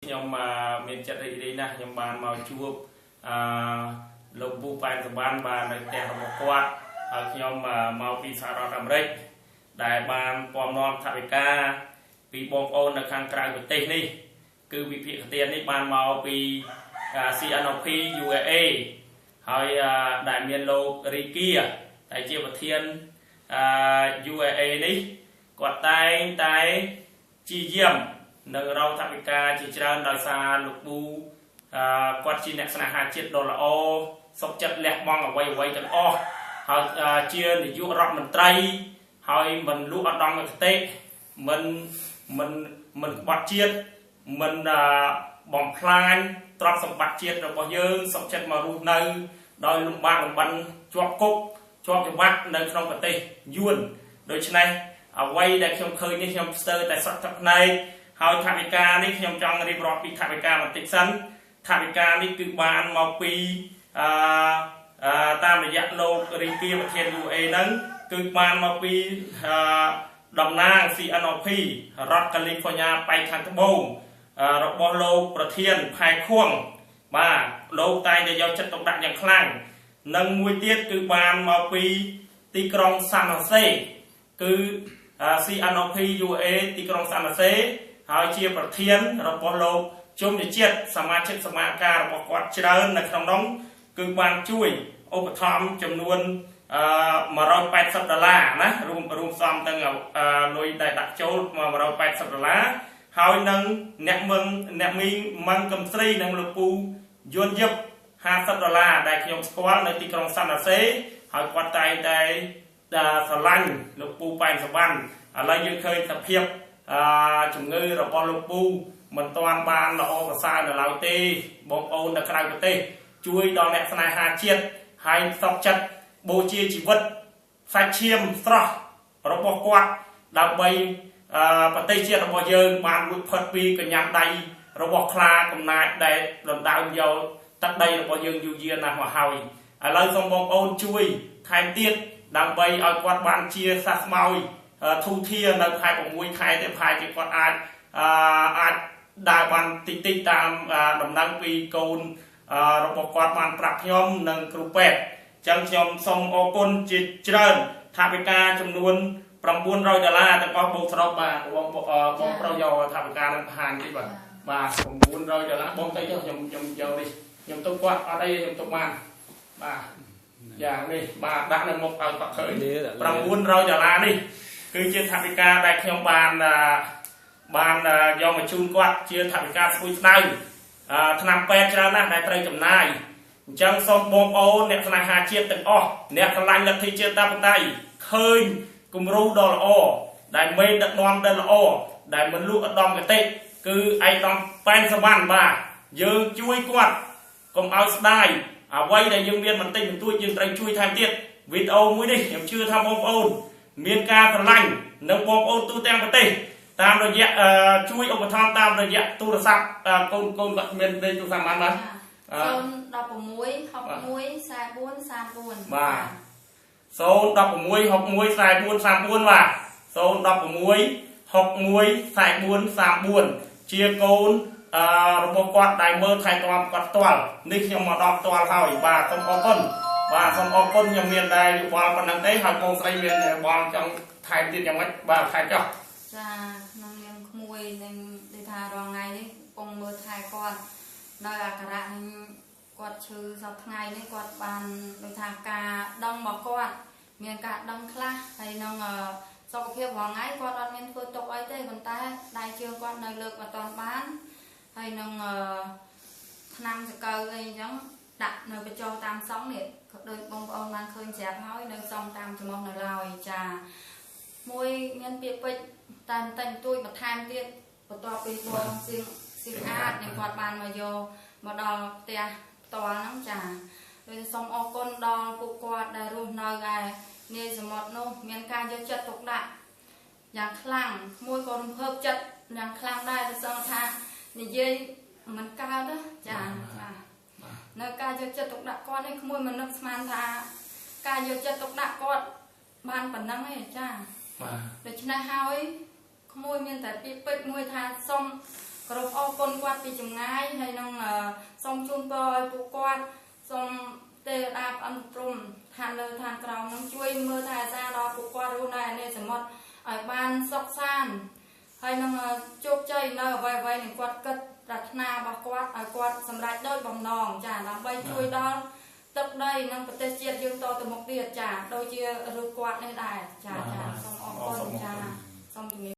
nhom miền chợ đi nè nhom bàn màu chua lục bu bàn của bàn này tè một quạt nhom màu pi sa rọt Amerik đại bàn pom non thạch ca pi bom ôn ở khang cài của tây ní cứ bị phía tiền ní bàn màu pi CNOP UAEហើយដែលមានលោករីគីដែលជាប្រធានUAE នេះគាត់តែងតែជាយាមនៅរងថវិកាជាច្រើនដោយសារលោកពូគាត់ជាអ្នកស្នេហាជាតិដ៏ល្អសុខចិត្តលះបង់អ្វីៗទាំងអស់ហើយជានាយករដ្ឋមន្ត្រីហើយមិនលួចឧត្តមគតិមិនក្បត់ជាតិមិនបំផ្លាញទ្រព្យសម្បត្តិជាតិរបស់យើងសុខចិត្តមករស់នៅដោយលំបាកលំបិនជាប់គុកជាប់ច្បាប់នៅក្នុងប្រទេសយួនដូច្នេះអ្វីដែលខ្ញុំឃើញនេះខ្ញុំស្ទើរតែសក់ទឹកភ្នែកហើយថវិកានេះខ្ញុំចង់រៀបរាប់ពីថវិកាបន្តិចសិនថវិកានេះគឺបានមកពីតាមរយៈលោករីគីប្រធាន UA ហ្នឹងគឺបានមកពីតំណាង CNOP រដ្ឋកាលីហ្វ័រញ៉ាប៉ែកខាងត្បូងរបស់លោកប្រធានផែខួងបាទលោកតែងតែយកចិត្តទុកដាក់យ៉ាងខ្លាំងនិងមួយទៀតគឺបានមកពីទីក្រុងសាន់ហូសេគឺ CNOP UA ទីក្រុងសាន់ហូសេហើយជាប្រធានរបស់លោកជុំជាតិសមាជិកសមាការរបស់គាត់ច្រើននៅក្នុងនោះគឺបានជួយឧបត្ថម្ភចំនួន$180ណារួមផ្សំទាំងលុយដែលដាក់ចូល$180ហើយនឹងអ្នកមីងម៉ាំងកំស្រីនិងលោកពូយួនយឹប$50ដែលខ្ញុំស្គាល់នៅទីក្រុងសាន់ហូសេហើយគាត់តែងតែស្រឡាញ់លោកពូប៉ែនសវណ្ណឥឡូវយើងឃើញសភាពជំងឺរបស់លោកពូមិនទាន់បានល្អប្រសើរនៅឡើយទេបងប្អូននៅក្រៅប្រទេសជួយដល់អ្នកស្នេហាជាតិហើយសុខចិត្តបូជាជីវិតសាច់ឈាមស្រស់របស់គាត់ដើម្បីប្រទេសជាតិរបស់យើងបានរួចផុតពីកញ្ញាដៃរបស់ខ្លាកំណាចដែលដណ្ដើមយកទឹកដីរបស់យើងយូរយារណាស់មកហើយឥឡូវសូមបងប្អូនជួយថែមទៀតដើម្បីឲ្យគាត់បានជាសះស្បើយធូធានៅខែ6ខែទៀតប្រហែលជាគាត់អាចដើរបានតិចតាមដំណឹងពីកូនរបស់គាត់បានប្រាប់ខ្ញុំនិងគ្រូពេទ្យអញ្ចឹងខ្ញុំសូមអរគុណជាច្រើនថវិកាចំនួន$900ទាំងអស់បូកសរុបបាទបងប្រុសយកថវិកានឹងបង្ហាញតិចបាទ$900បងទៅខ្ញុំយកនេះខ្ញុំទុកគាត់អត់អីខ្ញុំទុកបានបាទយ៉ាងនេះបាទដាក់នៅមុខឲ្យគាត់ឃើញ$900នេះគឺជាថវិកាដែលខ្ញុំបានយកមកជូនគាត់ជាថវិកាស្រួយស្ដៅថ្នាំពេទ្យច្រើនណាស់ដែលត្រូវចំណាយអញ្ចឹងសូមបងប្អូនអ្នកស្នេហាជាតិទាំងអស់អ្នកស្រឡាញ់លទ្ធិជាតិតាបតៃឃើញគំរូដ៏ល្អដែលមេដឹកនាំដ៏ល្អដែលមិនលួចឧត្តមគតិគឺឯកឧត្តមប៉ែនសវណ្ណបាទយើងជួយគាត់កុំឲ្យស្ដាយអ្វីដែលយើងមានបន្តិចបន្តួចយើងត្រូវជួយថែមទៀតវីដេអូមួយនេះខ្ញុំជឿថាបងប្អូនមានការស្រឡាញ់នៅបងប្អូនទូទាំងប្រទេសតាមរយៈជួយឧបត្ថម្ភតាមរយៈទូរស័ព្ទកូនគាត់មានលេខទូរស័ព្ទបានបាទ016614434បាទ016614434បាទ016614434ជាកូនរបស់គាត់ដែលមើលថែទាំគាត់ផ្ទាល់នេះខ្ញុំមកដល់ផ្ទាល់ហើយបាទសូមអរគុណបាទសូមអរគុណខ្ញុំមានតែយោបល់ប៉ុណ្្នឹងទេហើយបងស្រីមានយោបល់ចង់ថែមទៀតយ៉ាងម៉េចបាទថែមចុះចាក្នុងនាមក្មួយនឹងដូចថារាល់ថ្ងៃនេះកំពុងមើលថែគាត់ដោយអាការៈនឹងគាត់ឈឺសប្តាហ៍ថ្ងៃនេះគាត់បានដូចថាការដឹងរបស់គាត់មានការដឹងខ្លះហើយក្នុងសុខភាពរាល់ថ្ងៃគាត់អត់មានធ្វើទុកអីទេប៉ុន្តែដៃជើងគាត់នៅលើកមិនតាន់បានហើយនឹងថ្នាំសកលអីអញ្ចឹងដាក់នៅបញ្ចុះតាមសងនេះក៏ដូចបងប្អូនបានឃើញប្រាប់ហើយនៅសងតាមច្រមុះនៅឡើយចាមួយមានពាក្យពេចន៍តែទួយបន្ថែមទៀតបន្ទាប់ពីបងសៀងអាចនឹងគាត់បានមកយកមកដល់ផ្ទះផ្ទាល់ហ្នឹងចាដោយសូមអរគុណដល់ពួកគាត់ដែលរស់នៅឯនាយសមុទ្រនោះមានការយកចិត្តទុកដាក់យ៉ាងខ្លាំងមួយក៏រំភើបចិត្តយ៉ាងខ្លាំងដែរដោយសារថានិយាយមិនកើតទេចានៅការយកចិត្តទុកដាក់គាត់នេះក្មួយមិននឹកស្មានថាការយកចិត្តទុកដាក់គាត់បានប៉ុណ្ណឹងទេចាដូច្នេះហើយក្មួយមានតែពាក្យពេចន៍មួយថាសូមក ក្រុមអរគុណគាត់ពីចម្ងាយហើយនឹងសូមជូនពរឲ្យពួកគាត់សូមទេវតាអន្តរមឋានលើឋានក្រោមនឹងជួយមើលថែអាសាដល់ពួកគាត់រស់នៅនេះសមុទ្រឲ្យបានសុខសាន្តហើយនឹងជោគជ័យនៅអ្វីៗនឹងគាត់គិតប្រាថ្នារបស់គាត់ឲ្យគាត់សម្រេចដោយបំណងចាដើម្បីជួយដល់ទឹកដីនិងប្រទេសជាតិយើងតទៅមុខទៀតចាដូចជារូបគាត់នេះដែរចាសូមអរគុណចាសូមជំរាប